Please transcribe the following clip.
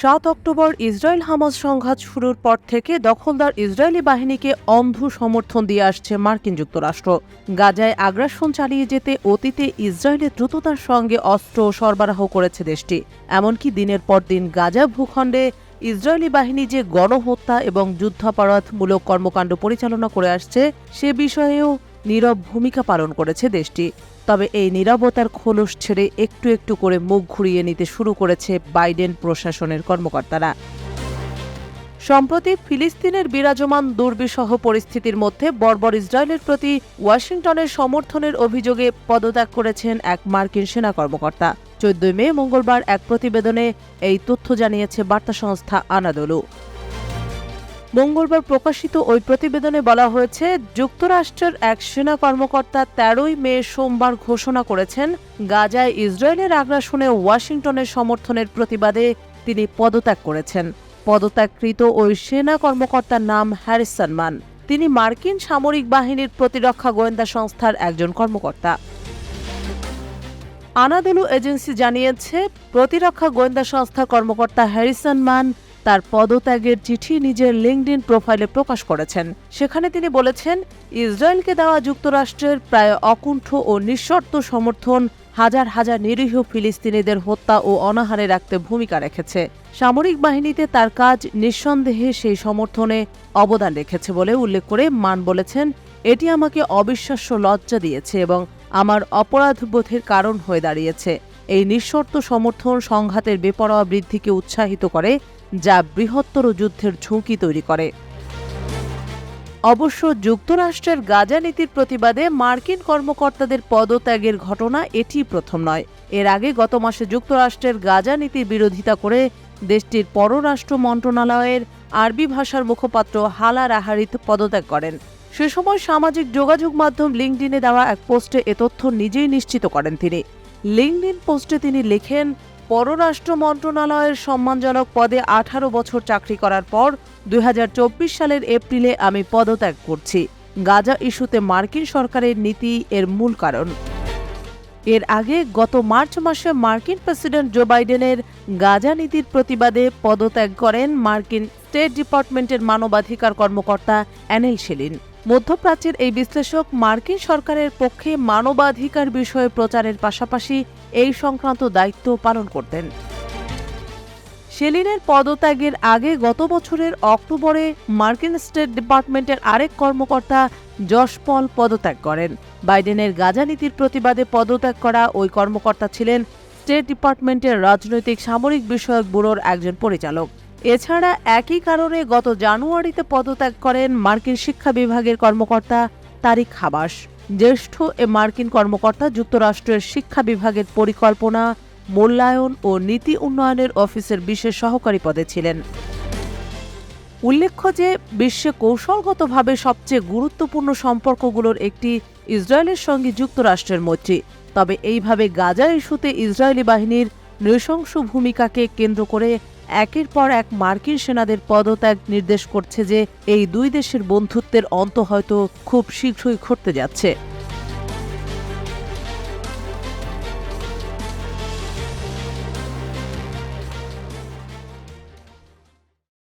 ৭ October Israel Hamas সংঘাত শুরুর পর থেকে দখলদার ইসরায়েলি বাহিনীকে অন্ধ সমর্থন দিয়ে আসছে মার্কিন যুক্তরাষ্ট্র। গাজায় আগ্রাসন চালিয়ে যেতে অতীতে ইসরায়েলের দ্রুততার সঙ্গে অস্ত্র সরবরাহ করেছে দেশটি। এমনকি দিনের পর দিন গাজা ভূখণ্ডে ইসরায়েলি বাহিনী যে গণহত্যা এবং যুদ্ধাপরাধমূলক কর্মকাণ্ড পরিচালনা করে আসছে সে বিষয়েও নীরব ভূমিকা পালন করেছে দেশটি। তবে এই নীরবতার খোলস ছেড়ে একটু একটু করে মুখ ঘুরিয়ে নিতে শুরু করেছে বাইডেন প্রশাসনের কর্মকর্তারা। সম্প্রতি ফিলিস্তিনের বিরাজমান দুর্বিষহ পরিস্থিতির মধ্যে বর্বর ইসরায়েলের প্রতি ওয়াশিংটনের সমর্থনের অভিযোগে পদত্যাগ করেছেন এক মার্কিন সেনা কর্মকর্তা। 14 মে মঙ্গলবার এক প্রতিবেদনে এই তথ্য জানিয়েছে বার্তা সংস্থা আনাদোলু। মঙ্গলবার প্রকাশিত ওই প্রতিবেদনে বলা হয়েছে, যুক্তরাষ্ট্রের এক সেনা কর্মকর্তা 13 মে সোমবার ঘোষণা করেছেন, গাজায় ইসরায়েলের আগ্রাসনে ওয়াশিংটনের সমর্থনের প্রতিবাদে তিনি পদত্যাগ করেছেন। পদত্যাগকৃত ওই সেনা কর্মকর্তার নাম হ্যারিসন মান। তিনি মার্কিন সামরিক বাহিনীর প্রতিরক্ষা গোয়েন্দা সংস্থার একজন কর্মকর্তা। আনাদোলু এজেন্সি জানিয়েছে, প্রতিরক্ষা গোয়েন্দা সংস্থার কর্মকর্তা হ্যারিসন মান তার পদত্যাগের চিঠি নিজের লিঙ্কডইন প্রোফাইলে প্রকাশ করেছেন। সেখানে তিনি বলেছেন, ইসরায়েলকে দেওয়া যুক্তরাষ্ট্রের প্রায় অকুণ্ঠ ও নিঃশর্ত সমর্থন হাজার হাজার নিরীহ ফিলিস্তিনিদের হত্যা ও অনাহারে রাখতে ভূমিকা রেখেছে। সামরিক বাহিনীতে তার কাজ নিঃসন্দেহে সেই সমর্থনে অবদান রেখেছে বলে উল্লেখ করে মান বলেছেন, এটি আমাকে অবিশ্বাস্য লজ্জা দিয়েছে এবং আমার অপরাধবোধের কারণ হয়ে দাঁড়িয়েছে। এই নিঃশর্ত সমর্থন সংঘাতের বেপরোয়া বৃদ্ধিকে উৎসাহিত করে, যা বৃহত্তর যুদ্ধের ঝুঁকি তৈরি করে। অবশ্য যুক্তরাষ্ট্রের গাজা নীতির প্রতিবাদে মার্কিন কর্মকর্তাদের পদত্যাগের ঘটনা এটি প্রথম নয়। এর আগে গত মাসে যুক্তরাষ্ট্রের গাজা নীতির বিরোধিতা করে দেশটির পররাষ্ট্র মন্ত্রণালয়ের আরবি ভাষার মুখপাত্র হালা রাহারিত পদত্যাগ করেন। সে সময় সামাজিক যোগাযোগ মাধ্যম লিঙ্কডইনে দেওয়া এক পোস্টে এ তথ্য নিজেই নিশ্চিত করেন তিনি। লিঙ্কডইন পোস্টে তিনি লেখেন, পররাষ্ট্র মন্ত্রণালয়ের সম্মানজনক পদে 18 বছর চাকরি করার পর 2024 সালের এপ্রিলে আমি পদত্যাগ করছি। গাজা ইস্যুতে মার্কিন সরকারের নীতি এর মূল কারণ। এর আগে গত মার্চ মাসে মার্কিন প্রেসিডেন্ট জো বাইডেনের গাজা নীতির প্রতিবাদে পদত্যাগ করেন মার্কিন স্টেট ডিপার্টমেন্টের মানবাধিকার কর্মকর্তা অ্যানেল শেলিন। মধ্যপ্রাচ্যের এই বিশ্লেষক মার্কিন সরকারের পক্ষে মানবাধিকার বিষয়ে প্রচারের পাশাপাশি এই সংক্রান্ত দায়িত্ব পালন করতেন। শেলিনের পদত্যাগের আগে গত বছরের অক্টোবরে মার্কিন স্টেট ডিপার্টমেন্টের আরেক কর্মকর্তা জশ পল পদত্যাগ করেন। বাইডেনের গাজা নীতির প্রতিবাদে পদত্যাগ করা ওই কর্মকর্তা ছিলেন স্টেট ডিপার্টমেন্টের রাজনৈতিক সামরিক বিষয়ক ব্যুরোর একজন পরিচালক। এছাড়া একই কারণে গত জানুয়ারিতে পদত্যাগ করেন মার্কিন শিক্ষা বিভাগের কর্মকর্তা তারিক হাবাস। জ্যেষ্ঠ এ মার্কিন কর্মকর্তা যুক্তরাষ্ট্রের শিক্ষা বিভাগের পরিকল্পনা, মূল্যায়ন ও নীতি উন্নয়নের অফিসের বিশেষ সহকারী পদে ছিলেন। উল্লেখ্য যে বিশ্বে কৌশলগতভাবে সবচেয়ে গুরুত্বপূর্ণ সম্পর্কগুলোর একটি ইসরায়েলের সঙ্গে যুক্তরাষ্ট্রের মৈত্রী। তবে এইভাবে গাজা ইস্যুতে ইসরায়েলি বাহিনীর নৃশংস ভূমিকাকে কেন্দ্র করে একের পর এক মার্কিন সেনাদের পদত্যাগ নির্দেশ করছে যে এই দুই দেশের বন্ধুত্বের অন্ত হয়তো খুব শীঘ্রই ঘটতে যাচ্ছে।